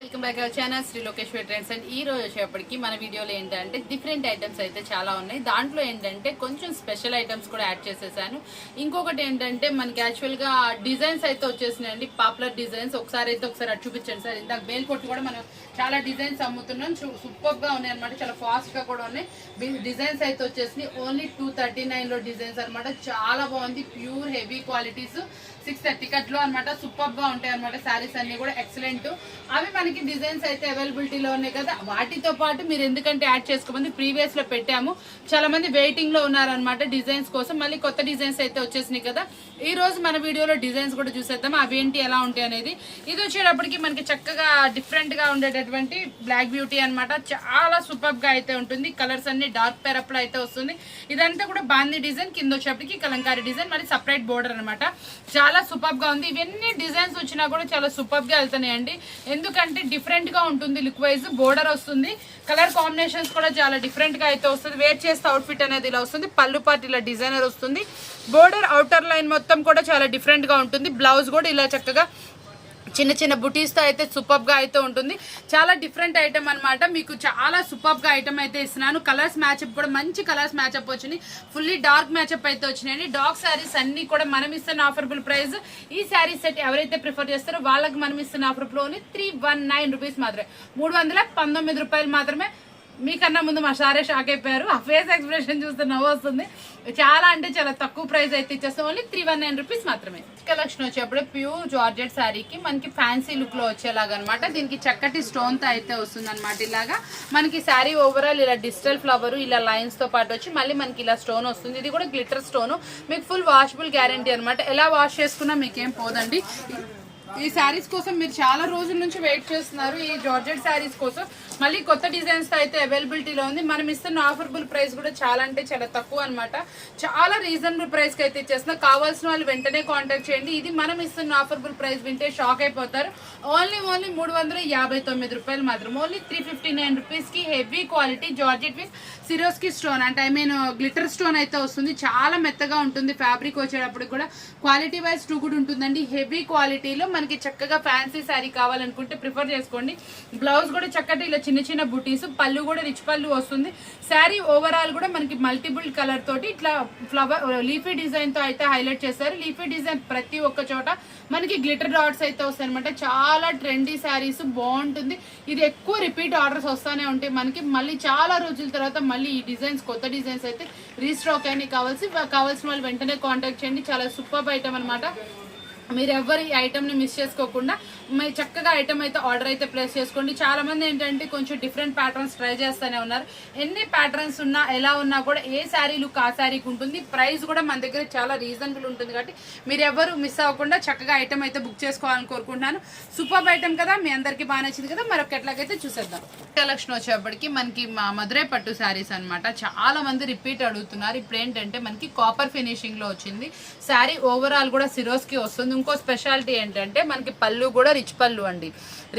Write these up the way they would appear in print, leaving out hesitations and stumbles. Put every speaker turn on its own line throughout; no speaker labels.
Welcome back our channel Shri Lokeshwari trends. And ఈ రోజు వచ్చేప్పటికి మన వీడియోలో ఏంటంటే డిఫరెంట్ ఐటమ్స్ అయితే చాలా ఉన్నాయి. దాంట్లో ఏంటంటే కొంచెం స్పెషల్ ఐటమ్స్ కూడా యాడ్ చేసేసాను. ఇంకొకటి ఏంటంటే మనకి యాక్చువల్గా డిజైన్స్ అయితే వచ్చేసినాయండి, పాపులర్ డిజైన్స్. ఒకసారి అటు చూపించండి సార్. ఇందాక బేల్ కొట్టి కూడా మనం చాలా డిజైన్స్ అమ్ముతున్నాం, సూపర్ గా ఉన్నాయి అనమాట, చాలా ఫాస్ట్ గా కూడా ఉన్నాయి. డిజైన్స్ అయితే వచ్చేసి ఓన్లీ 239 లో డిజైన్స్ అనమాట. చాలా బాగుంది, ప్యూర్ హెవీ క్వాలిటీస్. 630 కట్లో అనమాట, సూపర్ గా ఉంటాయి అనమాట. శారీస్ అన్ని కూడా ఎక్సలెంట్. అవి మనకి డిజైన్స్ అయితే అవైలబిలిటీలో ఉన్నాయి కదా, వాటితో పాటు మీరు ఎందుకంటే యాడ్ చేసుకోమంది ప్రీవియస్ లో పెట్టాము, చాలా మంది వెయిటింగ్ లో ఉన్నారనమాట డిజైన్స్ కోసం. మళ్ళీ కొత్త డిజైన్స్ అయితే వచ్చేసినాయి కదా, ఈ రోజు మన వీడియోలో డిజైన్స్ కూడా చూసేద్దాం అవి ఏంటి ఎలా ఉంటాయి అనేది. ఇది వచ్చేటప్పటికి మనకి చక్కగా డిఫరెంట్ గా ఉండేటటువంటి బ్లాక్ బ్యూటీ అనమాట. చాలా సూపర్ గా అయితే ఉంటుంది. కలర్స్ అన్ని డార్క్ పేరప్ లో అయితే వస్తుంది. ఇదంతా కూడా బాందీ డిజైన్, కింద వచ్చేప్పటికి కలంకారీ డిజైన్, మరి సపరేట్ బోర్డర్ అనమాట. చాలా సూపర్ గా ఉంది. ఇవన్నీ డిజైన్స్ వచ్చినా కూడా చాలా సూపర్ గా వెళ్తున్నాయండి, ఎందుకంటే డిఫరెంట్ గా ఉంటుంది. లుక్ వైజ్ బోర్డర్ వస్తుంది, కలర్ కాంబినేషన్స్ కూడా చాలా డిఫరెంట్ గా అయితే వస్తుంది. వేర్ చేస్తే అవుట్ఫిట్ అనేది ఇలా వస్తుంది. పళ్ళు పార్ట్ ఇలా డిజైనర్ వస్తుంది. బోర్డర్ అవుటర్ లైన్ మొత్తం కూడా చాలా డిఫరెంట్ గా ఉంటుంది. బ్లౌజ్ కూడా ఇలా చక్కగా చిన్న చిన్న బుటీస్తో అయితే సూపర్ గా అయితే ఉంటుంది. చాలా డిఫరెంట్ ఐటమ్ అనమాట. మీకు చాలా సూపర్ గా ఐటమ్ అయితే ఇస్తున్నాను. కలర్స్ మ్యాచ్అప్ కూడా మంచి కలర్స్ మ్యాచ్అప్ వచ్చినాయి. ఫుల్లీ డార్క్ మ్యాచ్అప్ అయితే వచ్చినాయండి. డార్క్ శారీస్ అన్ని కూడా మనం ఇస్తున్న ఆఫర్బుల్ ప్రైస్. ఈ శారీ సెట్ ఎవరైతే ప్రిఫర్ చేస్తారో వాళ్ళకి మనం ఇస్తున్న ఆఫర్ లోని 319 రూపీస్ మాత్రమే, 319 రూపాయలు మాత్రమే. మీకన్నా ముందు మా సారే షాక్ అయిపోయారు. ఆ ఫేస్ ఎక్స్ప్రెషన్ చూస్తే నవ్వు వస్తుంది. చాలా అంటే చాలా తక్కువ ప్రైస్ అయితే ఇచ్చేస్తాం. ఓన్లీ 319 రూపీస్ మాత్రమే. కలెక్షన్ వచ్చేప్పుడు ప్యూర్ జార్జెట్ శారీకి మనకి ఫ్యాన్సీ లుక్ లో వచ్చేలాగా అనమాట. దీనికి చక్కటి స్టోన్ తో అయితే వస్తుంది అనమాట. ఇలాగా మనకి శారీ ఓవరాల్ ఇలా డిజిటల్ ఫ్లవర్ ఇలా లైన్స్ తో పాటు వచ్చి మళ్ళీ మనకి ఇలా స్టోన్ వస్తుంది. ఇది కూడా గ్లిటర్ స్టోన్. మీకు ఫుల్ వాషబుల్ గ్యారంటీ అనమాట. ఎలా వాష్ చేసుకున్నా మీకేం పోదండి. ఈ శారీస్ కోసం మీరు చాలా రోజుల నుంచి వెయిట్ చేస్తున్నారు, ఈ జార్జెట్ శారీస్ కోసం. మళ్ళీ కొత్త డిజైన్స్ తో అయితే అవైలబిలిటీలో ఉంది. మనం ఇస్తున్న ఆఫర్బుల్ ప్రైస్ కూడా చాలా అంటే చాలా తక్కువ అనమాట. చాలా రీజనబుల్ ప్రైస్ కి అయితే ఇచ్చేస్తున్నా. కావాల్సిన వాళ్ళు వెంటనే కాంటాక్ట్ చేయండి. ఇది మనం ఇస్తున్న ఆఫర్బుల్ ప్రైస్ వింటే షాక్ అయిపోతారు. ఓన్లీ 359 రూపాయలు మాత్రం. ఓన్లీ 359 రూపీస్ కి heavy quality georgette with Swarovski stone అంటే గ్లిటర్ స్టోన్ అయితే వస్తుంది. చాలా మెత్తగా ఉంటుంది. ఫ్యాబ్రిక్ వచ్చేటప్పుడు కూడా క్వాలిటీ వైజ్ టూ గుడ్ ఉంటుందండి. హెవీ క్వాలిటీలో మనకి చక్కగా ఫ్యాన్సీ శారీ కావాలనుకుంటే ప్రిఫర్ చేసుకోండి. బ్లౌజ్ కూడా చక్కటి ఇలా చిన్న చిన్న బుటీస్, పళ్ళు కూడా రిచ్ పళ్ళు వస్తుంది. శారీ ఓవరాల్ కూడా మనకి మల్టిపుల్ కలర్ తోటి ఇట్లా ఫ్లవర్ లీఫీ డిజైన్ తో అయితే హైలైట్ చేస్తారు. లీఫీ డిజైన్ ప్రతి ఒక్క చోట మనకి గ్లిటర్ డాట్స్ అయితే వస్తాయి అనమాట. చాలా ట్రెండీ శారీస్, బాగుంటుంది. ఇది ఎక్కువ రిపీట్ ఆర్డర్స్ వస్తానే ఉంటాయి మనకి. మళ్ళీ చాలా రోజుల తర్వాత మళ్ళీ ఈ డిజైన్స్ కొత్త డిజైన్స్ అయితే రీస్టాక్ అని కావాల్సిన వాళ్ళు వెంటనే కాంటాక్ట్ చేయండి. చాలా సూపర్ ఐటమ్ అనమాట. మీరు ఎవరు ఈ ఐటమ్ ని మిస్ చేసుకోకుండా మీరు చక్కగా ఐటమ్ అయితే ఆర్డర్ అయితే ప్లేస్ చేసుకోండి. చాలా మంది ఏంటంటే కొంచెం డిఫరెంట్ ప్యాటర్న్స్ ట్రై చేస్తూనే ఉన్నారు. ఎన్ని ప్యాటర్న్స్ ఉన్నా ఎలా ఉన్నా కూడా ఏ శారీ లుక్ ఆ శారీకి ఉంటుంది. ప్రైస్ కూడా మన దగ్గర చాలా రీజనబుల్ ఉంటుంది కాబట్టి మీరు ఎవరు మిస్ అవ్వకుండా చక్కగా ఐటమ్ అయితే బుక్ చేసుకోవాలని కోరుకుంటున్నాను. సూపర్ ఐటమ్ కదా, మీ అందరికి బాగా నచ్చింది కదా. మరొక ఎట్లాగైతే చూసేద్దాం. కలెక్షన్ వచ్చేప్పటికి మనకి మధురై పట్టు శారీస్ అనమాట. చాలా మంది రిపీట్ అడుగుతున్నారు. ఇప్పుడు ఏంటంటే మనకి కాపర్ ఫినిషింగ్ లో వచ్చింది. శారీ ఓవరాల్ కూడా సిరోస్కి వస్తుంది. ఇంకో స్పెషాలిటీ ఏంటంటే మనకి పళ్ళు కూడా రిచ్ పళ్ళు అండి.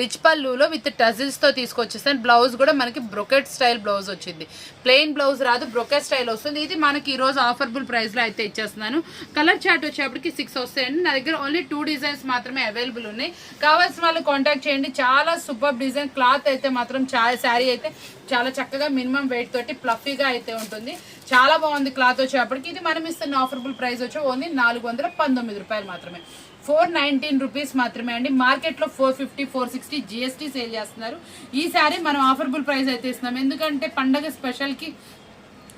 రిచ్ పళ్ళులో విత్ టజిల్స్ తో తీసుకొచ్చేస్తాను. బ్లౌజ్ కూడా మనకి బ్రొకెట్ స్టైల్ బ్లౌజ్ వచ్చింది. ప్లెయిన్ బ్లౌజ్ రాదు, బ్రొకెట్ స్టైల్ వస్తుంది. ఇది మనకి ఈ రోజు ఆఫర్బుల్ ప్రైస్ లో అయితే ఇచ్చేస్తున్నాను. కలర్ చార్ట్ వచ్చేప్పటికి 6 వస్తాయండి. నా దగ్గర ఓన్లీ 2 డిజైన్స్ మాత్రమే అవైలబుల్ ఉన్నాయి. కావాల్సిన వాళ్ళు కాంటాక్ట్ చేయండి. చాలా సూపర్ డిజైన్. క్లాత్ అయితే మాత్రం శారీ అయితే చాలా చక్కగా మినిమం వెయిట్ తోటి ఫ్లఫీగా అయితే ఉంటుంది. చాలా బాగుంది క్లాత్ వచ్చేప్పటికి. ఇది మనం ఇస్తున్న ఆఫర్బుల్ ప్రైస్ వచ్చి ఓన్లీ 419 రూపాయలు మాత్రమే, 419 రూపీస్ మాత్రమే అండి. మార్కెట్ లో 450, 460 జిఎస్టీ సేల్ చేస్తున్నారు. ఈ సారీ మనం ఆఫర్బుల్ ప్రైస్ అయితే ఇస్తున్నాం. ఎందుకంటే పండగ స్పెషల్ కి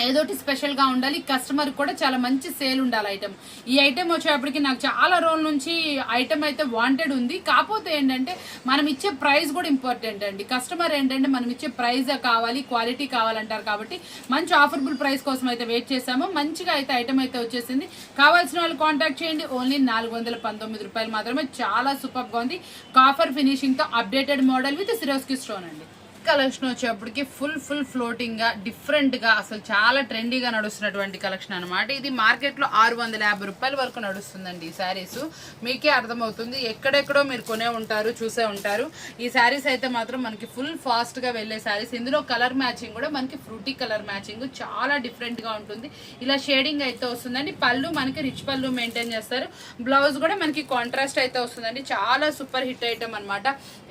ఏదోటి స్పెషల్ గా ఉండాలి. కస్టమర్ కూడా చాలా మంచి సేల్ ఉండాలి ఐటమ్. ఈ ఐటమ్ వచ్చేప్పటికి నాకు చాలా రోజుల నుంచి ఐటమ్ అయితే వాంటెడ్ ఉంది. కాకపోతే ఏంటంటే మనం ఇచ్చే ప్రైస్ కూడా ఇంపార్టెంట్ అండి. కస్టమర్ ఏంటంటే మనం ఇచ్చే ప్రైస్ కావాలి, క్వాలిటీ కావాలంటారు. కాబట్టి మంచి ఆఫర్బుల్ ప్రైస్ కోసం అయితే వెయిట్ చేసాము. మంచిగా అయితే ఐటమ్ అయితే వచ్చేసింది. కావాల్సిన వాళ్ళు కాంటాక్ట్ చేయండి. ఓన్లీ 419 రూపాయలు మాత్రమే. చాలా సూపర్ గా ఉంది. కాపర్ ఫినిషింగ్ తో updated model with Swarovski stone అండి. కలెక్షన్ వచ్చేప్పటికి ఫుల్ ఫ్లోటింగ్ గా డిఫరెంట్ గా అసలు చాలా ట్రెండీగా నడుస్తున్నటువంటి కలెక్షన్ అనమాట. ఇది మార్కెట్ లో 650 రూపాయల వరకు నడుస్తుందండి. ఈ శారీస్ మీకే అర్థమవుతుంది, ఎక్కడెక్కడో మీరు కొనే ఉంటారు, చూసే ఉంటారు. ఈ శారీస్ అయితే మాత్రం మనకి ఫుల్ ఫాస్ట్ గా వెళ్లే శారీస్. ఇందులో కలర్ మ్యాచింగ్ కూడా మనకి ఫ్రూటీ కలర్ మ్యాచింగ్ చాలా డిఫరెంట్ గా ఉంటుంది. ఇలా షేడింగ్ అయితే వస్తుందండి. పళ్ళు మనకి రిచ్ పళ్ళు మెయింటైన్ చేస్తారు. బ్లౌజ్ కూడా మనకి కాంట్రాస్ట్ అయితే వస్తుందండి. చాలా సూపర్ హిట్ ఐటమ్ అనమాట.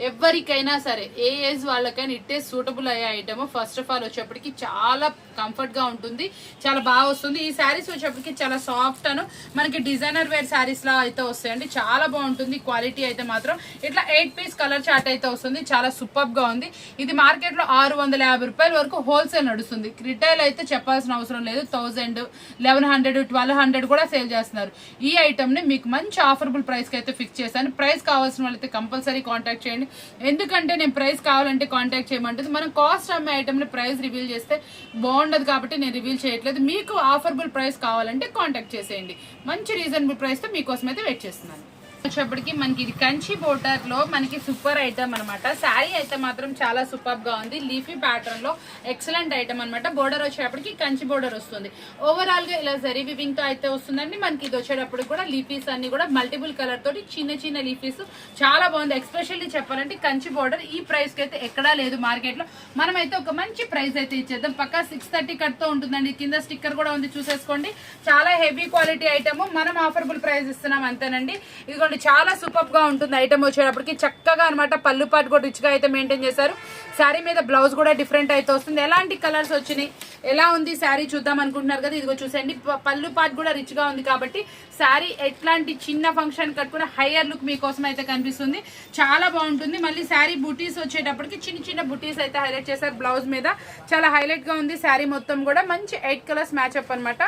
ఎవరికైనా సరే ఏ ఏజ్ వాళ్ళకైనా ఇట్టే సూటబుల్ అయ్యే ఐటమ్. ఫస్ట్ ఆఫ్ ఆల్ వచ్చేప్పటికి చాలా కంఫర్ట్ గా ఉంటుంది, చాలా బాగా వస్తుంది. ఈ శారీస్ వచ్చేప్పటికి చాలా సాఫ్ట్ అను మనకి డిజైనర్ వేర్ శారీస్ లా అయితే వస్తాయండి. చాలా బాగుంటుంది క్వాలిటీ అయితే మాత్రం. ఇట్లా 8 పీస్ కలర్ చార్ట్ అయితే వస్తుంది. చాలా సూపర్ గా ఉంది. ఇది మార్కెట్ లో 650 రూపాయల వరకు హోల్సేల్ నడుస్తుంది. రిటైల్ అయితే చెప్పాల్సిన అవసరం లేదు. 1000, 1100, 1200 కూడా సేల్ చేస్తున్నారు. ఈ ఐటమ్ ని మీకు మంచి ఆఫరబుల్ ప్రైస్ కి అయితే ఫిక్స్ చేశాను. ప్రైస్ కావాల్సిన వాళ్ళైతే కంపల్సరీ కాంటాక్ట్ చేయండి. ఎందుకంటే నేను ప్రైస్ కావాలంటే కాంటాక్ట్ చేయమంటుంది. మనం కాస్ట్ అమ్మే ఐటమ్ ని ప్రైస్ రివీల్ చేస్తే బాగుండదు కాబట్టి నేను రివీల్ చేయట్లేదు. మీకు ఆఫరబుల్ ప్రైస్ కావాలంటే కాంటాక్ట్ చేసేయండి. మంచి రీజనబుల్ ప్రైస్ తో మీకోసం అయితే వెయిట్ చేస్తున్నాను. వచ్చేప్పటికి మనకి ఇది కంచి బోర్డర్ లో మనకి సూపర్ ఐటమ్ అనమాట. శారీ అయితే మాత్రం చాలా సూపర్ గా ఉంది. లీఫీ ప్యాటర్న్ లో ఎక్సలెంట్ ఐటమ్ అనమాట. బోర్డర్ వచ్చేటప్పటికి కంచి బోర్డర్ వస్తుంది. ఓవరాల్ గా ఇలా జరీ వివింగ్ తో అయితే వస్తుందండి. మనకి ఇది వచ్చేటప్పుడు కూడా లీఫీస్ అన్ని కూడా మల్టిపుల్ కలర్ తోటి చిన్న లీఫీస్ చాలా బాగుంది. ఎక్స్పెషల్లీ చెప్పాలంటే కంచి బోర్డర్ ఈ ప్రైస్ కి అయితే ఎక్కడా లేదు మార్కెట్ లో. మనం అయితే ఒక మంచి ప్రైస్ అయితే ఇచ్చేద్దాం. పక్కా 630 కట్ తో ఉంటుందండి. కింద స్టిక్కర్ కూడా ఉంది, చూసేసుకోండి. చాలా హెవీ క్వాలిటీ ఐటమ్. మనం ఆఫరబుల్ ప్రైస్ ఇస్తున్నాం అంతేనండి. ఇదిగోండి చాలా సూపర్ గా ఉంటుంది ఐటమ్ వచ్చేటప్పటికి. చక్కగా అనమాట. పళ్ళు పాటు కూడా రిచ్ గా అయితే మెయింటైన్ చేశారు. శారీ మీద బ్లౌజ్ కూడా డిఫరెంట్ అయితే వస్తుంది. ఎలాంటి కలర్స్ వచ్చినాయి, ఎలా ఉంది శారీ చూద్దాం అనుకుంటున్నారు కదా, ఇదిగో చూసేయండి. పళ్ళు పాటు కూడా రిచ్ గా ఉంది కాబట్టి శారీ ఎట్లాంటి చిన్న ఫంక్షన్ కట్టుకున్న హైయర్ లుక్ మీకోసం అయితే కనిపిస్తుంది. చాలా బాగుంటుంది. మళ్ళీ శారీ బుటీస్ వచ్చేటప్పటికి చిన్న బుటీస్ అయితే హైలైట్ చేశారు బ్లౌజ్ మీద. చాలా హైలైట్ గా ఉంది. శారీ మొత్తం కూడా మంచి 8 కలర్స్ మ్యాచ్ అప్ అనమాట.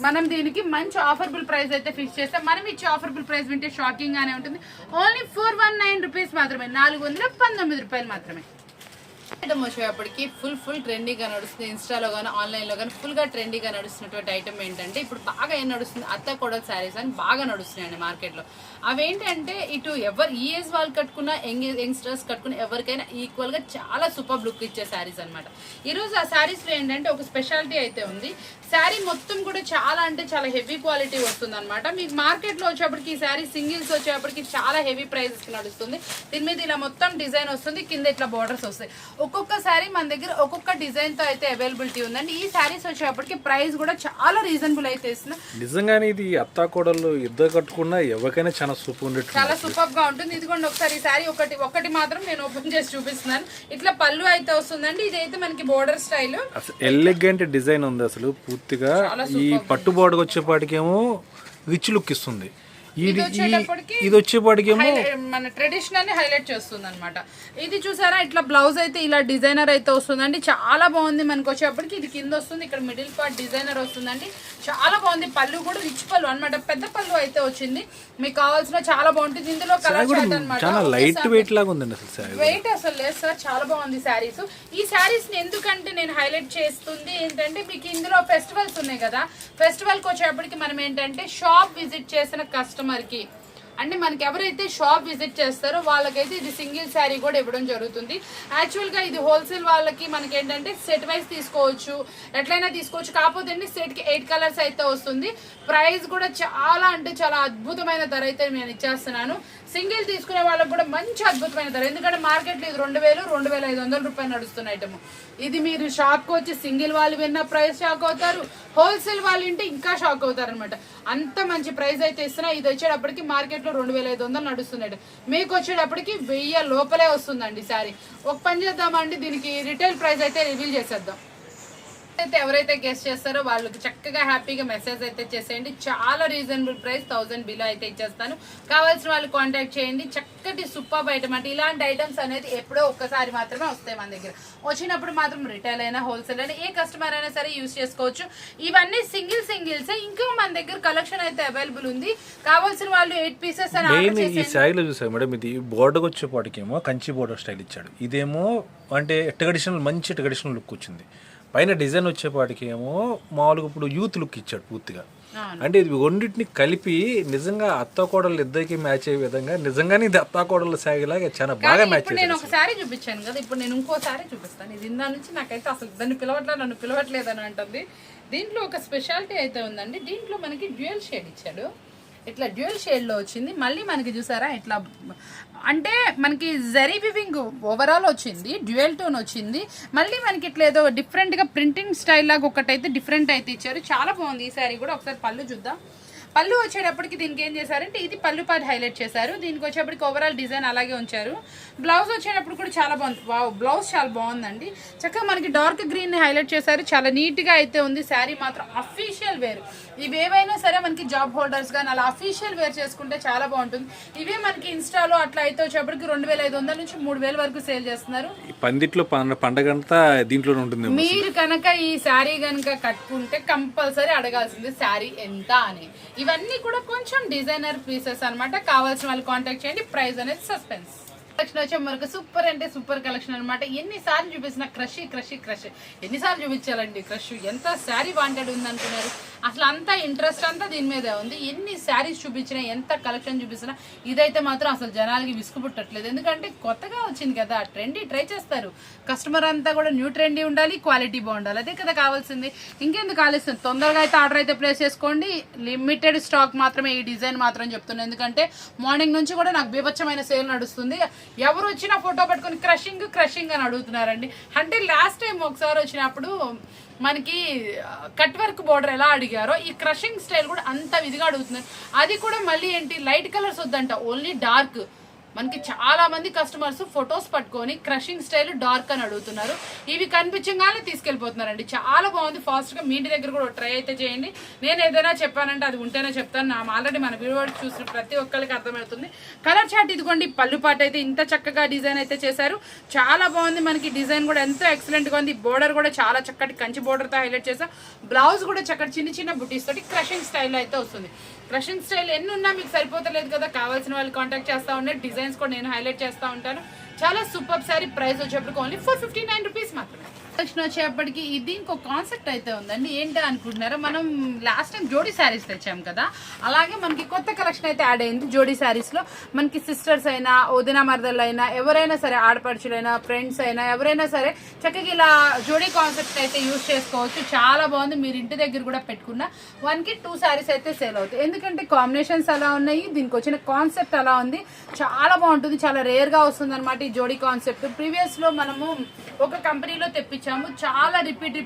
మనం దీనికి మంచి ఆఫరబుల్ ప్రైస్ అయితే ఫిక్స్ చేస్తాం. మనం ఇచ్చే ఆఫరబుల్ ప్రైస్ వింటే షాకింగ్ గానే ఉంటుంది. ఓన్లీ 419 రూపీస్ మాత్రమే, 419 రూపాయలు మాత్రమే. ఐటమ్ వచ్చేటప్పటికి ఫుల్ ట్రెండీగా నడుస్తుంది. ఇన్స్టాలో కానీ ఆన్లైన్లో కానీ ఫుల్గా ట్రెండీగా నడుస్తున్నటువంటి ఐటమ్ ఏంటంటే ఇప్పుడు బాగా ఏం నడుస్తుంది, అత్త కోడలు శారీస్ అని బాగా నడుస్తున్నాయండి మార్కెట్లో. అవేంటంటే ఇటు ఎవరు ఈ ఏజ్ వాళ్ళు కట్టుకున్న యంగ్స్టర్స్ కట్టుకున్న ఎవరికైనా ఈక్వల్గా చాలా సూపర్ లుక్ ఇచ్చే శారీస్ అనమాట. ఈరోజు ఆ శారీస్లో ఏంటంటే ఒక స్పెషాలిటీ అయితే ఉంది. శారీ మొత్తం కూడా చాలా అంటే చాలా హెవీ క్వాలిటీ వస్తుంది అనమాట. మీకు మార్కెట్లో వచ్చేప్పటికి ఈ శారీ సింగిల్స్ వచ్చేప్పటికి చాలా హెవీ ప్రైజెస్కి నడుస్తుంది. దీని మీద ఇలా మొత్తం డిజైన్ వస్తుంది, కింద ఇట్లా బార్డర్స్ వస్తాయి. ఒక్కొక్క శారీ మన దగ్గర ఒక్కొక్క డిజైన్ తో అయితే అవైలబిలిటీ ఉందండి. ఈ శారీస్ వచ్చేప్పటికి ప్రైస్ కూడా చాలా రీజనబుల్ అయితే ఇస్తున్నాం.
నిజంగానే ఇది అత్తా కోడలు ఇద్దరు కట్టుకున్నా ఎవరికైనా చాలా సూపర్
చాలా సూపర్ గా ఉంటుంది. ఇదిగోండి ఒకసారి ఈ శారీ ఒకటి మాత్రం నేను ఓపెన్ చేసి చూపిస్తున్నాను. ఇట్లా పళ్ళు అయితే వస్తుందండి. ఇదైతే మనకి బోర్డర్ స్టైల్
ఎలిగెంట్ డిజైన్ ఉంది. అసలు పూర్తిగా ఈ పట్టు బోర్డర్ వచ్చేపాటికేమో రిచ్ లుక్ ఇస్తుంది. ఇది వచ్చేపాటికేమో
మన ట్రెడిషనల్ ని హైలైట్ చేస్తుంది అనమాట. ఇది చూసారా, ఇట్లా బ్లౌజ్ అయితే ఇలా డిజైనర్ అయితే వస్తుందండి. చాలా బాగుంది. మనకు వచ్చేప్పటికి ఇది కింద వస్తుంది, ఇక్కడ మిడిల్ పార్ట్ డిజైనర్ వస్తుందండి. చాలా బాగుంది. పళ్ళు కూడా రిచ్ పళ్ళు అనమాట, పెద్ద పళ్ళు అయితే వచ్చింది. మీకు కావాల్సిన చాలా బాగుంటుంది. ఇందులో కలర్ చార్ట్ అనమాట.
లైట్ వెయిట్ లాగా ఉందండి. అసలు
వెయిట్ అసలు లేదు సార్, చాలా బాగుంది శారీస్. ఈ శారీస్ ని ఎందుకంటే నేను హైలైట్ చేస్తుంది ఏంటంటే మీకు ఇందులో ఫెస్టివల్స్ ఉన్నాయి కదా, ఫెస్టివల్ కి వచ్చేప్పటికి మనం ఏంటంటే షాప్ విజిట్ చేసిన కస్టమర్ కి అంటే మనకి ఎవరైతే షాప్ విజిట్ చేస్తారో వాళ్ళకైతే ఇది సింగిల్ శారీ కూడా ఇవ్వడం జరుగుతుంది. యాక్చువల్గా ఇది హోల్సేల్ వాళ్ళకి మనకి ఏంటంటే సెట్ వైజ్ తీసుకోవచ్చు, ఎట్లయినా తీసుకోవచ్చు. కాకపోతే అండి సెట్కి 8 కలర్స్ అయితే వస్తుంది. ప్రైస్ కూడా చాలా అంటే చాలా అద్భుతమైన ధర అయితే నేను ఇచ్చేస్తున్నాను. సింగిల్ తీసుకునే వాళ్ళకి కూడా మంచి అద్భుతమైన ధర. ఎందుకంటే మార్కెట్లో ఇది 2000, 2500 రూపాయలు నడుస్తున్న ఐటమ్. ఇది మీరు షాప్కి వచ్చి సింగిల్ వాళ్ళు విన్న ప్రైస్ షాక్ అవుతారు, హోల్సేల్ వాళ్ళు వింటే ఇంకా షాక్ అవుతారు అనమాట. అంత మంచి ప్రైస్ అయితే ఇస్తున్నా. ఇది వచ్చేటప్పటికి మార్కెట్లో 2500 నడుస్తున్నాడు. మీకు వచ్చేటప్పటికి 1000 లోపలే వస్తుందండి శారీ. ఒక పని చేద్దామండి, దీనికి రిటైల్ ప్రైస్ అయితే రివీల్ చేసేద్దాం. అయితే ఎవరైతే గెస్ట్ చేస్తారో వాళ్ళకి చక్కగా హ్యాపీగా మెసేజ్ అయితే చేసేయండి. చాలా రీజనబుల్ ప్రైస్, 1000 బిలో అయితే ఇచ్చేస్తాను. కావాల్సిన వాళ్ళు కాంటాక్ట్ చేయండి. చక్కటి సూపర్ ఐటమ్ అంటే ఇలాంటి ఐటమ్స్ అనేది ఎప్పుడో ఒక్కసారి మాత్రమే వస్తాయి మన దగ్గర. వచ్చినప్పుడు మాత్రం రిటైల్ అయినా హోల్సేల్ అయినా ఏ కస్టమర్ అయినా సరే యూజ్ చేసుకోవచ్చు. ఇవన్నీ సింగిల్స్. ఇంకా మన దగ్గర కలెక్షన్ అయితే అవైలబుల్ ఉంది. కావాల్సిన వాళ్ళు 8 పీసెస్ అని
ఈ శారీలో చూసారు మేడం. ఇది బోర్డర్ వచ్చేపాటికేమో కంచి బోర్డర్ స్టైల్ ఇచ్చాడు. ఇదేమో అంటే ట్రెడిషనల్, మంచి ట్రెడిషనల్ లుక్ వచ్చింది. పైన డిజైన్ వచ్చేపాటికి ఏమో మామూలుగా ఇప్పుడు యూత్ లుక్ ఇచ్చాడు పూర్తిగా. అంటే ఇది రెండింటిని కలిపి నిజంగా అత్తాకోడళ్ళు ఇద్దరికి మ్యాచ్ అయ్యే విధంగా నిజంగానే ఇది అత్తాకోడళ్ళ సాగిలాగా చాలా బాగా మ్యాచ్
నేను ఒకసారి చూపించాను కదా, ఇప్పుడు నేను ఇంకోసారి చూపిస్తాను. ఇది ఇందా నుంచి నాకైతే అసలు దాన్ని పిలవట్లేదు, నన్ను పిలవట్లేదని అంటుంది. దీంట్లో ఒక స్పెషాలిటీ అయితే ఉందండి. దీంట్లో మనకి డ్యూయల్ షేడ్ ఇచ్చాడు, ఇట్లా డ్యూయల్ షేడ్లో వచ్చింది. మళ్ళీ మనకి చూసారా ఇట్లా అంటే మనకి జరీ వివింగ్ ఓవరాల్ వచ్చింది, డ్యూయల్ టోన్ వచ్చింది. మళ్ళీ మనకి ఇట్లా ఏదో డిఫరెంట్గా ప్రింటింగ్ స్టైల్ లాగా ఒకటైతే డిఫరెంట్ అయితే ఇచ్చారు. చాలా బాగుంది ఈ శారీ కూడా. ఒకసారి పళ్ళు చూద్దాం. పళ్ళు వచ్చేటప్పటికి దీనికి ఏం చేశారంటే ఇది పళ్ళు పాటు హైలైట్ చేశారు. దీనికి వచ్చేప్పటికి ఓవరాల్ డిజైన్ అలాగే ఉంచారు. బ్లౌజ్ వచ్చేటప్పుడు కూడా చాలా బాగుంది. వావ్, బ్లౌజ్ చాలా బాగుందండి. చక్కగా మనకి డార్క్ గ్రీన్ ని హైలైట్ చేశారు. చాలా నీట్ గా అయితే ఉంది. శారీ మాత్రం అఫీషియల్ వేర్. ఇవి ఏవైనా సరే మనకి జాబ్ హోల్డర్స్ కానీ అలా అఫీషియల్ వేర్ చేసుకుంటే చాలా బాగుంటుంది. ఇవే మనకి ఇన్స్టాలో అట్లా అయితే వచ్చేప్పటికి 2500 నుంచి 3000 వరకు సేల్ చేస్తున్నారు.
పందిట్లో పండగ అంతా దీంట్లోనే ఉంటుంది.
మీరు కనుక ఈ శారీ కనుక కట్టుకుంటే కంపల్సరీ అడగాల్సింది శారీ ఎంత అని. ఇవన్నీ కూడా కొంచెం డిజైనర్ పీసెస్ అన్నమాట. కావాల్సిన వాళ్ళు కాంటాక్ట్ చేయండి. ప్రైస్ అనేది సస్పెన్స్. కలెక్షన్ వచ్చే మనకు సూపర్ అంటే సూపర్ కలెక్షన్ అనమాట. ఎన్నిసార్లు చూపించిన క్రష్ ఎన్నిసార్లు చూపించాలండి. క్రష్ ఎంత శారీ వాంటెడ్ ఉంది అనుకున్నారు. అసలు అంతా ఇంట్రెస్ట్ అంతా దీని మీదే ఉంది. ఎన్ని శారీస్ చూపించినా, ఎంత కలెక్షన్ చూపించినా ఇదైతే మాత్రం అసలు జనాలకి విసుగు పుట్టట్లేదు. ఎందుకంటే కొత్తగా వచ్చింది కదా, ట్రెండీ ట్రై చేస్తారు. కస్టమర్ అంతా కూడా న్యూ ట్రెండీ ఉండాలి, క్వాలిటీ బాగుండాలి. అదే కదా కావాల్సింది. ఇంకెందుకు ఆలోచిస్తుంది, తొందరగా అయితే ఆర్డర్ అయితే ప్లేస్ చేసుకోండి. లిమిటెడ్ స్టాక్ మాత్రమే, ఈ డిజైన్ మాత్రం చెప్తున్నాను. ఎందుకంటే మార్నింగ్ నుంచి కూడా నాకు బీభత్సమైన సేల్ నడుస్తుంది. ఎవరు వచ్చినా ఫోటో పట్టుకుని క్రషింగ్ అని అడుగుతున్నారండి. అంటే లాస్ట్ టైం ఒకసారి వచ్చినప్పుడు మనకి కట్ వర్క్ బోర్డర్ ఎలా అడిగారో ఈ క్రషింగ్ స్టైల్ కూడా అంత విధిగా అడుగుతున్నారు. అది కూడా మళ్ళీ ఏంటి, లైట్ కలర్స్ వద్దంట, ఓన్లీ డార్క్. మనకి చాలా మంది కస్టమర్స్ ఫొటోస్ పట్టుకొని క్రషింగ్ స్టైల్ డార్క్ అని అడుగుతున్నారు. ఇవి కనిపించగానే తీసుకెళ్ళిపోతున్నారండి. చాలా బాగుంది. ఫాస్ట్గా మీ ఇంటి దగ్గర కూడా ట్రై అయితే చేయండి. నేను ఏదైనా చెప్పానంటే అది ఉంటేనే చెప్తాను. నా ఆల్రెడీ మన వీడియో చూసిన ప్రతి ఒక్కరికి అర్థమవుతుంది. కలర్ చార్ట్ ఇదిగోండి. పళ్ళు పాట అయితే ఇంత చక్కగా డిజైన్ అయితే చేశారు. చాలా బాగుంది. మనకి డిజైన్ కూడా ఎంతో ఎక్సలెంట్గా ఉంది. బోర్డర్ కూడా చాలా చక్కటి కంచి బోర్డర్తో హైలైట్ చేశారు. బ్లౌజ్ కూడా చక్కటి చిన్న బుటీస్ తోటి క్రషింగ్ స్టైల్లో అయితే వస్తుంది. క్రషింగ్ స్టైల్ ఎన్ని ఉన్నా మీకు సరిపోతలేదు కదా, కావాల్సిన వాళ్ళు కాంటాక్ట్ చేస్తూ ఉండే. డిజైన్స్ కూడా నేను హైలైట్ చేస్తూ ఉంటాను. చాలా సూపర్ శారీ. ప్రైస్ వచ్చేప్పటికి ఓన్లీ 459 రూపీస్ మాత్రమే. కలెక్షన్ వచ్చేప్పటికి ఇది ఇంకో కాన్సెప్ట్ అయితే ఉందండి. ఏంటి అనుకుంటున్నారో, మనం లాస్ట్ టైం జోడీ శారీస్ తెచ్చాం కదా, అలాగే మనకి కొత్త కలెక్షన్ అయితే యాడ్ అయింది. జోడీ శారీస్లో మనకి సిస్టర్స్ అయినా, వదిన మరదళ్ళు అయినా, ఎవరైనా సరే, ఆడపడుచులైనా, ఫ్రెండ్స్ అయినా, ఎవరైనా సరే చక్కగా ఇలా జోడీ కాన్సెప్ట్ అయితే యూజ్ చేసుకోవచ్చు. చాలా బాగుంది. మీరు ఇంటి దగ్గర కూడా పెట్టుకున్న 1కి 2 శారీస్ అయితే సేల్ అవుతాయి. ఎందుకంటే కాంబినేషన్స్ అలా ఉన్నాయి, దీనికి వచ్చిన కాన్సెప్ట్ అలా ఉంది. చాలా బాగుంటుంది. చాలా రేర్గా వస్తుంది అనమాట ఈ జోడీ కాన్సెప్ట్. ప్రీవియస్లో మనము ఒక కంపెనీలో తెప్పించాము. చాలా రిపీట్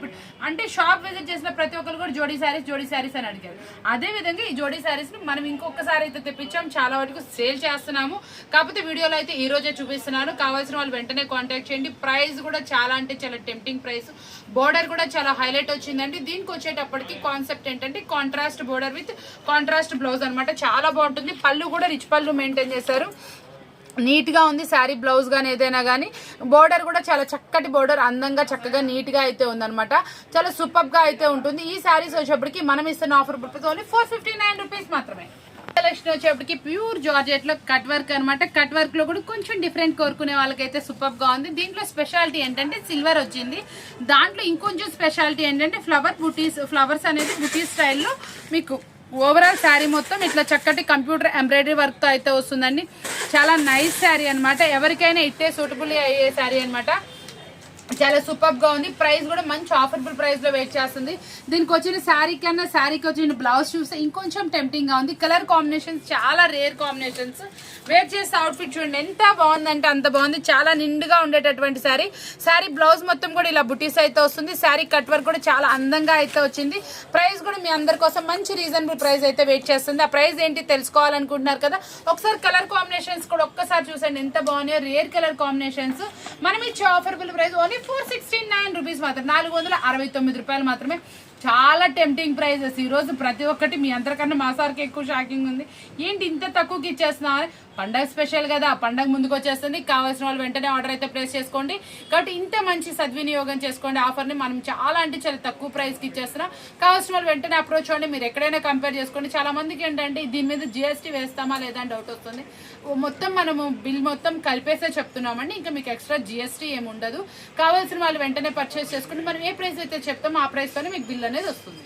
అంటే షాప్ విజిట్ చేసిన ప్రతి ఒక్కరు కూడా జోడీ శారీస్ అని అడిగారు. అదే విధంగా ఈ జోడీ శారీస్ ని మనం ఇంకొకసారి అయితే తెప్పించాం. చాలా వరకు సేల్ చేస్తున్నాము. కాకపోతే వీడియోలో అయితే ఈ రోజే చూపిస్తున్నాను. కావాల్సిన వాళ్ళు వెంటనే కాంటాక్ట్ చేయండి. ప్రైస్ కూడా చాలా అంటే చాలా టెంప్టింగ్ ప్రైస్. బోర్డర్ కూడా చాలా హైలైట్ వచ్చిందండి. దీనికి వచ్చేటప్పటికి కాన్సెప్ట్ ఏంటంటే contrast border with contrast blouse అనమాట. చాలా బాగుంటుంది. పళ్ళు కూడా రిచ్ పళ్ళు మెయింటైన్ చేశారు. నీట్గా ఉంది శారీ. బ్లౌజ్ కానీ ఏదైనా కానీ బోర్డర్ కూడా చాలా చక్కటి బోర్డర్, అందంగా చక్కగా నీట్గా అయితే ఉందన్నమాట. చాలా సూపర్గా అయితే ఉంటుంది. ఈ శారీస్ వచ్చేప్పటికి మనం ఇస్తున్న ఆఫర్ ఓన్లీ 459 రూపీస్ మాత్రమే. కలెక్షన్ వచ్చేప్పటికి ప్యూర్ జార్జెట్ లో కట్ వర్క్ అనమాట. కట్ వర్క్ లో కూడా కొంచెం డిఫరెంట్ కోరుకునే వాళ్ళకైతే సూపర్ గా ఉంది. దీంట్లో స్పెషాలిటీ ఏంటంటే సిల్వర్ వచ్చింది. దాంట్లో ఇంకొంచెం స్పెషాలిటీ ఏంటంటే ఫ్లవర్స్ అనేది బుటీస్ స్టైల్లో మీకు ఓవరాల్ శారీ మొత్తం ఇట్లా చక్కటి కంప్యూటర్ ఎంబ్రాయిడరీ వర్క్ తో అయితే వస్తుందండి. చాలా నైస్ శారీ అనమాట. ఎవరికైనా ఇట్టే సూటబుల్ అయ్యే శారీ అనమాట. చాలా సూపర్ గా ఉంది. ప్రైస్ కూడా మంచి ఆఫర్బుల్ ప్రైస్ లో వెయిట్ చేస్తుంది. దీనికి వచ్చిన శారీ కన్నా శారీకి వచ్చిన బ్లౌజ్ చూస్తే ఇంకొంచెం టెంప్టింగ్ గా ఉంది. కలర్ కాంబినేషన్స్ చాలా రేర్ కాంబినేషన్స్. వేర్ చేసే అవుట్ఫిట్ చూడండి ఎంత బాగుందంటే అంత బాగుంది. చాలా నిండుగా ఉండేటటువంటి శారీ. శారీ బ్లౌజ్ మొత్తం కూడా ఇలా బుటీస్ అయితే వస్తుంది. శారీ కట్ వర్క్ కూడా చాలా అందంగా అయితే వచ్చింది. ప్రైస్ కూడా మీ అందరి కోసం మంచి రీజనబుల్ ప్రైస్ అయితే వెయిట్ చేస్తుంది. ఆ ప్రైస్ ఏంటి తెలుసుకోవాలనుకుంటున్నారు కదా, ఒకసారి కలర్ కాంబినేషన్స్ కూడా ఒక్కసారి చూసండి ఎంత బాగున్నాయో. Rare colour combinations. మనం ఇచ్చే ఆఫర్బుల్ ప్రైస్ ఓన్లీ 469 రూపీస్ మాత్రం, 469 రూపాయలు మాత్రమే. చాలా టెంప్టింగ్ ప్రైజెస్. ఈరోజు ప్రతి ఒక్కటి మీ అందరికన్నా మా సార్కి ఎక్కువ షాకింగ్ ఉంది. ఏంటి ఇంత తక్కువకి ఇచ్చేస్తున్నా, పండగ స్పెషల్ కదా, పండగ ముందుకు వచ్చేస్తుంది. కావాల్సిన వాళ్ళు వెంటనే ఆర్డర్ అయితే ప్లేస్ చేసుకోండి. కాబట్టి ఇంత మంచి సద్వినియోగం చేసుకోండి. ఆఫర్ని మనం చాలా అంటే చాలా తక్కువ ప్రైస్కి ఇచ్చేస్తున్నాం. కావాల్సిన వాళ్ళు వెంటనే అప్రోచ్ అవ్వండి. మీరు ఎక్కడైనా కంపేర్ చేసుకోండి. చాలా మందికి ఏంటంటే దీని మీద జిఎస్టీ వేస్తామా లేదా అని డౌట్ వస్తుంది. మొత్తం మనము బిల్ మొత్తం కలిపేసే చెప్తున్నామండి. ఇంకా మీకు ఎక్స్ట్రా జిఎస్టీ ఏమి ఉండదు. కావాల్సిన వాళ్ళు వెంటనే పర్చేస్ చేసుకోండి. మనం ఏ ప్రైస్ అయితే చెప్తామో ఆ ప్రైస్తోనే మీకు బిల్ అనేది వస్తుంది.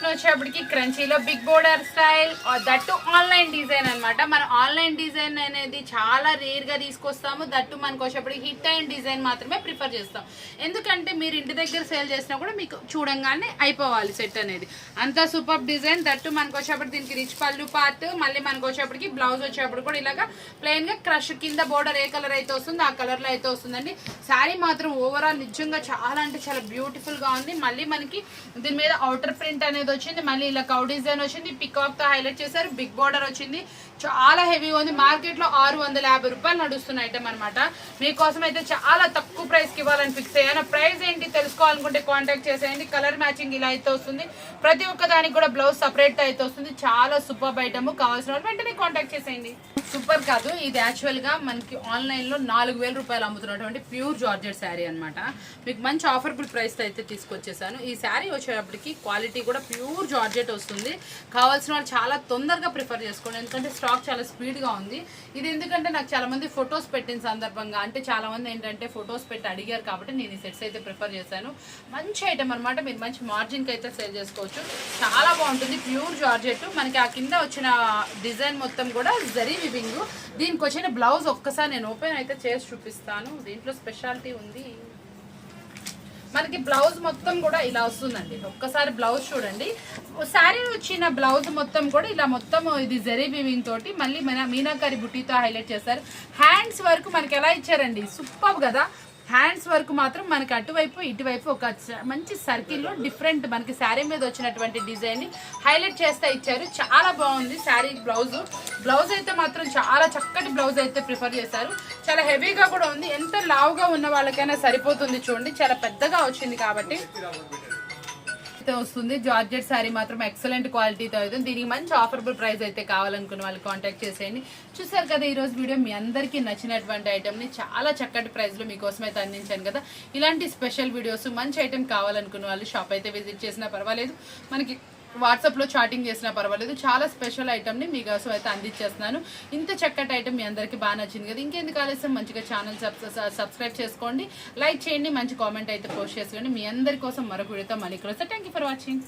వచ్చేప్పటికి క్రంచీలో big border style that online design అన్నమాట. మన ఆన్లైన్ డిజైన్ అనేది చాలా రేర్ గా తీసుకొస్తాము. దట్టు మనకు వచ్చేప్పటికి హిట్ అయిన డిజైన్ మాత్రమే ప్రిఫర్ చేస్తాం. ఎందుకంటే మీరు ఇంటి దగ్గర సేల్ చేసినా కూడా మీకు చూడంగానే అయిపోవాలి సెట్ అనేది. అంతా సూపర్ డిజైన్. దట్టు మనకు వచ్చేప్పటికి దీనికి రిచ్ పళ్ళు పార్ట్, మళ్ళీ మనకు వచ్చేప్పటికి బ్లౌజ్ వచ్చేప్పుడు కూడా ఇలాగా ప్లెయిన్ గా క్రష్ కింద బోర్డర్ ఏ కలర్ అయితే వస్తుందో ఆ కలర్ లో అయితే వస్తుందండి. శారీ మాత్రం ఓవరాల్ నిజంగా చాలా అంటే చాలా బ్యూటిఫుల్ గా ఉంది. మళ్ళీ మనకి దీని మీద అవుటర్ ప్రింట్ అనేది వచ్చింది, మళ్ళీ ఇలా కౌ డిజైన్ వచ్చింది, పికాక్ తో హైలైట్ చేశారు, బిగ్ బోర్డర్ వచ్చింది, చాలా హెవీగా ఉంది. మార్కెట్ లో 650 రూపాయలు నడుస్తున్న ఐటమ్ అనమాట. మీకోసం అయితే చాలా తక్కువ ప్రైస్ కి ఇవ్వాలని ఫిక్స్ అయ్యాను. ప్రైస్ ఏంటి తెలుసుకోవాలనుకుంటే కాంటాక్ట్ చేసేయండి. కలర్ మ్యాచింగ్ ఇలా అయితే వస్తుంది, ప్రతి ఒక్క దానికి కూడా బ్లౌజ్ సపరేట్ అయితే వస్తుంది. చాలా సూపర్ ఐటమ్. కావాల్సిన వాళ్ళు వెంటనే కాంటాక్ట్ చేసేయండి. సూపర్ కాదు, ఇది యాక్చువల్ గా మనకి ఆన్లైన్ లో 4000 రూపాయలు అమ్ముతున్నటువంటి ప్యూర్ జార్జెట్ శారీ అనమాట. మీకు మంచి ఆఫర్బుల్ ప్రైస్ అయితే తీసుకొచ్చేసాను. ఈ శారీ వచ్చేటప్పటికి క్వాలిటీ కూడా ప్యూర్ జార్జెట్ వస్తుంది. కావాల్సిన వాళ్ళు చాలా తొందరగా ప్రిఫర్ చేసుకోండి, ఎందుకంటే స్టాక్ చాలా స్పీడ్ గా ఉంది. ఇది ఎందుకంటే నాకు చాలా మంది ఫొటోస్ పెట్టిన సందర్భంగా, అంటే చాలా మంది ఏంటంటే ఫొటోస్ పెట్టి అడిగారు కాబట్టి నేను ఈ సెట్స్ అయితే ప్రిఫర్ చేశాను. మంచి ఐటమ్ అనమాట. మీరు మంచి మార్జిన్ కి అయితే సేల్ చేసుకోవచ్చు. చాలా బాగుంటుంది, ప్యూర్ జార్జెట్. మనకి ఆ కింద వచ్చిన డిజైన్ మొత్తం కూడా జరీ వివింగ్. దీనికి వచ్చిన బ్లౌజ్ ఒక్కసారి నేను ఓపెన్ అయితే చేసి చూపిస్తాను. దీంట్లో స్పెషాలిటీ ఉంది. మనకి బ్లౌజ్ మొత్తం కూడా ఇలా వస్తుందండి. ఒక్కసారి బ్లౌజ్ చూడండి. శారీ వచ్చిన బ్లౌజ్ మొత్తం కూడా ఇలా మొత్తం ఇది జరీ వీవింగ్ తోటి మళ్ళీ మన మీనాకారి బుట్టీతో హైలైట్ చేస్తారు. హ్యాండ్స్ వరకు మనకి ఎలా ఇచ్చారండి, సూపర్ కదా. హ్యాండ్స్ వర్క్ మాత్రం మనకి అటువైపు ఇటువైపు ఒక మంచి సర్కిల్లో డిఫరెంట్ మనకి శారీ మీద వచ్చినటువంటి డిజైన్ ని హైలైట్ చేస్తే ఇచ్చారు. చాలా బాగుంది శారీ. బ్లౌజ్ అయితే మాత్రం చాలా చక్కటి బ్లౌజ్ అయితే ప్రిఫర్ చేశారు. చాలా హెవీగా కూడా ఉంది. ఎంత లావుగా ఉన్న వాళ్ళకైనా సరిపోతుంది. చూడండి, చాలా పెద్దగా వచ్చింది కాబట్టి వస్తుంది. జార్జెట్ శారీ మాత్రం ఎక్సలెంట్ క్వాలిటీతో అవుతుంది. దీనికి మంచి ఆఫర్బుల్ ప్రైస్ అయితే కావాలనుకున్న వాళ్ళు కాంటాక్ట్ చేసేయండి. చూసారు కదా ఈ రోజు వీడియో, మీ అందరికీ నచ్చినటువంటి ఐటమ్ ని చాలా చక్కటి ప్రైస్ లో మీకోసం అయితే అందించాను కదా. ఇలాంటి స్పెషల్ వీడియోస్ మంచి ఐటమ్ కావాలనుకున్న వాళ్ళు షాప్ అయితే విజిట్ చేసినా పర్వాలేదు, మనకి వాట్సాప్ లో చాటింగ్ చేసినా పర్వాలేదు. చాలా స్పెషల్ ఐటమ్ ని మీకోసం అయితే అందించేస్తున్నాను. ఇంత చక్కటి ఐటమ్ మీ అందరికీ బాగా నచ్చింది కదా. ఇంకెందుకు ఆలస్యం, మంచిగా ఛానల్ సబ్స్క్రైబ్ చేసుకోండి, లైక్ చేయండి, మంచి కామెంట్ అయితే పోస్ట్ చేసుకోండి. మీ అందరి కోసం మరొక వీడియోతో మళ్ళీ ఇక్కడ వస్తే. Thank you for watching.